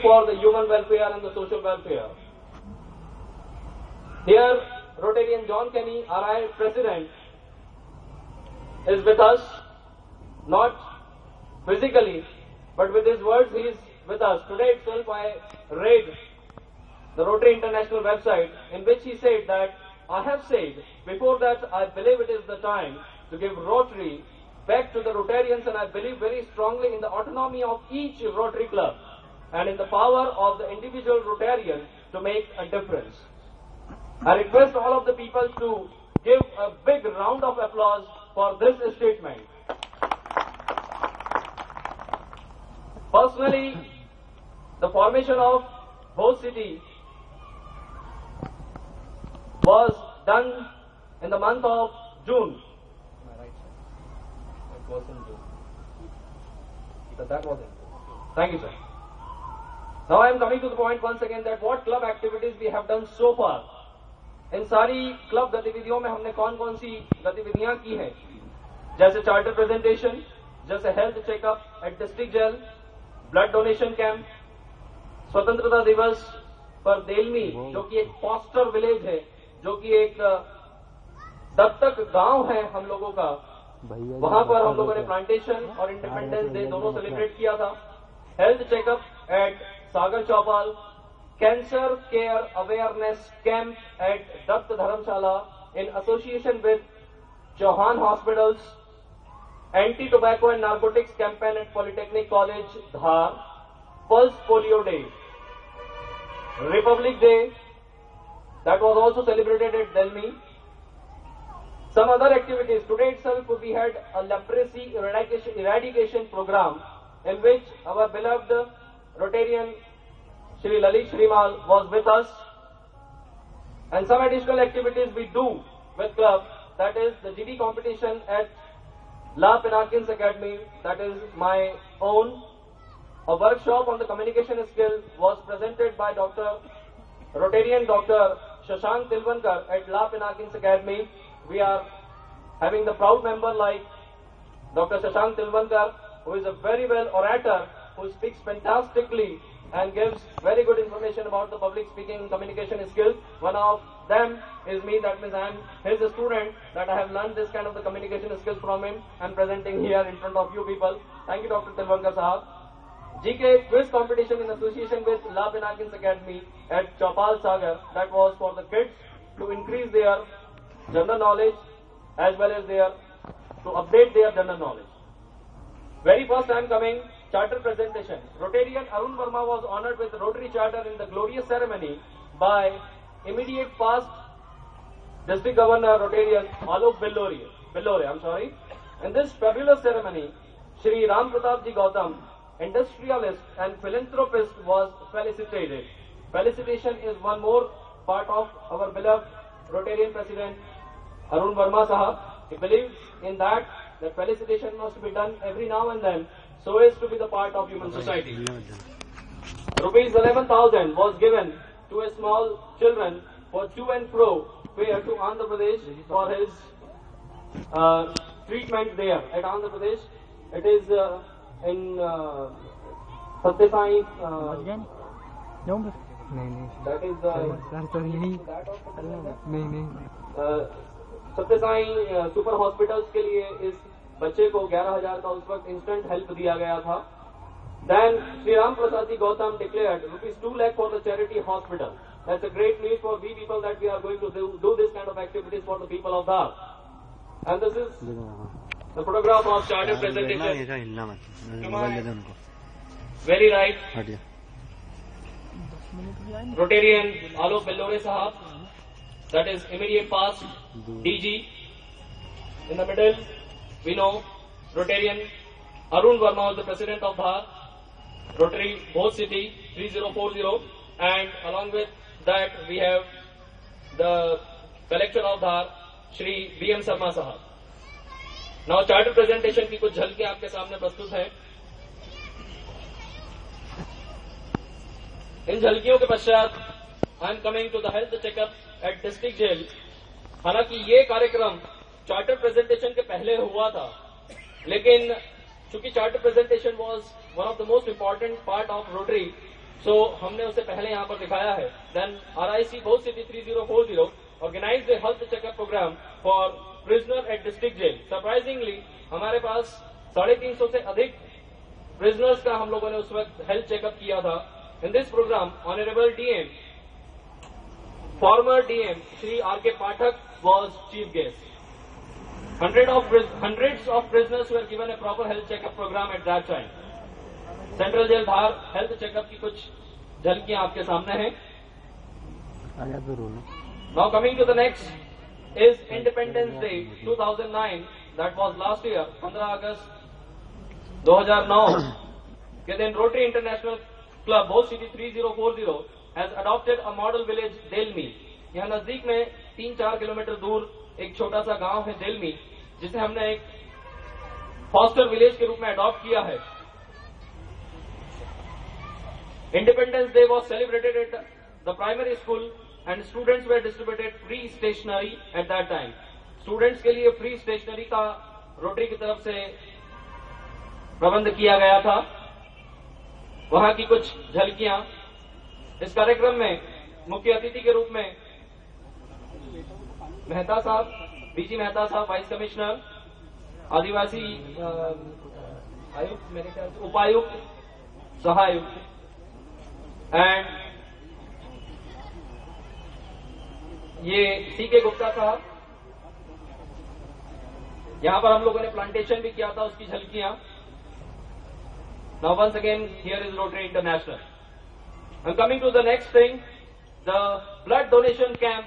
for the human welfare and the social welfare. Here, Rotarian John Kenny, RI President, is with us, not physically, but with his words he is with us. Today itself I read the Rotary International website in which he said that I have said before that I believe it is the time to give Rotary back to the Rotarians, and I believe very strongly in the autonomy of each Rotary club and in the power of the individual Rotarian to make a difference. I request all of the people to give a big round of applause for this statement. Personally, the formation of Bhoj City was done in the month of June. It was in June. That was it. Thank you, sir. Now I am coming to the point once again that what club activities we have done so far. इन सारी club गतिविधियों में हमने कौन कौन सी गतिविधियां की हैं, जैसे चार्टर प्रेजेंटेशन, जैसे health checkup at district jail, blood donation camp, स्वतंत्रता दिवस पर देलमी जो कि एक फॉस्टर विलेज है, जो कि एक दत्तक गांव है हम लोगों का, वहां पर हम लोगों ने प्लांटेशन और इंडिपेंडेंस डे दोनों सेलिब्रेट किया था. Health checkup eight Sagar Chaupal, Cancer Care Awareness Camp at Datt Dharamshala in association with Chauhan Hospitals, Anti-Tobacco and Narcotics Campaign at Polytechnic College, Dhar, Pulse Polio Day, Republic Day, that was also celebrated at Delhi. Some other activities. Today itself we had a leprosy eradication program in which our beloved Rotarian Shri Lalit Shrimal was with us, and some additional activities we do with club, that is the GD competition at La Pinakins Academy, that is my own. A workshop on the communication skill was presented by Rotarian Dr. Shashank Tilwankar at La Pinakins Academy. We are having the proud member like Dr. Shashank Tilwankar, who is a very well orator, who speaks fantastically and gives very good information about the public speaking and communication skills. One of them is me, that means I am his student, that I have learned this kind of the communication skills from him and presenting here in front of you people. Thank you, Dr. Tilwankar Sahab. GK quiz competition in association with La Pinakins Academy at Chopal Sagar, that was for the kids to increase their general knowledge as well as to update their general knowledge. Very first time coming, charter presentation. Rotarian Arun Verma was honored with Rotary Charter in the glorious ceremony by immediate past District Governor Rotarian Alok Bellore. In this fabulous ceremony, Shri Ram Pratap Ji Gautam, industrialist and philanthropist, was felicitated. Felicitation is one more part of our beloved Rotarian President Arun Verma Sahab. He believes in that felicitation must be done every now and then, so as to be the part of human society. Rupees 11,000 was given to a small children for to and fro fare to Andhra Pradesh for his treatment there at Andhra Pradesh. It is in Satya Sai. That is Satya Sai Super Hospitals के लिए इस बच्चे को 11,000 का उस वक्त instant help दिया गया था. Then Sri Ram Prasad Ji Gautam declared rupees 2 lakh for the charity hospital. That's a great news for we people that we are going to do this kind of activities for the people of Dhar. And this is the photograph of charter presentation. Very right. Rotarian Alok Bellore Sahab, that is immediate past DG. In the middle, we know Rotarian Arun Verma was the president of Dhar, Rotary Bhoj City 3040, and along with that we have the collector of Dhar, Shri B.M. Sarma Sahab. Now charter presentation की कुछ झलकें आपके सामने प्रस्तुत हैं. इन झलकियों के पश्चात I am coming to the health checkup at district jail. हालांकि ये कार्यक्रम चार्टर प्रेजेंटेशन के पहले हुआ था, लेकिन चूंकि charter presentation was one of the most important part of Rotary, so हमने उसे पहले यहाँ पर दिखाया है. Then RIC Bose City 3040 organized a health checkup program for prisoner at district jail. Surprisingly, हमारे पास 350 से अधिक prisoners का हम लोगों ने उस वक्त health checkup किया था. In this program, Honorable DM, former DM Shri R.K. Pathak was chief guest. Hundreds of prisoners were given a proper health checkup program at that time. Central jail Dhar health checkup की कुछ झलकियां आपके सामने हैं. Now coming to the next is Independence Day 2009, that was last year. 15 अगस्त 2009 के दिन Rotary International club Bose city 3040 has adopted a model village Delmi. यहां नजदीक में 3-4 किलोमीटर दूर एक छोटा सा गांव है देलमी, जिसे हमने एक फॉस्टर विलेज के रूप में अडॉप्ट किया है. Independence Day was celebrated at the primary school and students were distributed free stationery at that time. Students के लिए free stationery का रोटरी की तरफ से प्रबंध किया गया था. वहां की कुछ झलकियां. इस कार्यक्रम में मुख्य अतिथि के रूप में मेहता साहब, बीजी मेहता साहब, वाइस कमिश्नर, आदिवासी आयुक्त, मेरे ख्याल से उपायुक्त, सहायुक्त, एंड ये CK गुप्ता साहब. यहां पर हम लोगों ने प्लांटेशन भी किया था, उसकी झलकियां. Now once again here is Rotary International. I am coming to the next thing, the blood donation camp.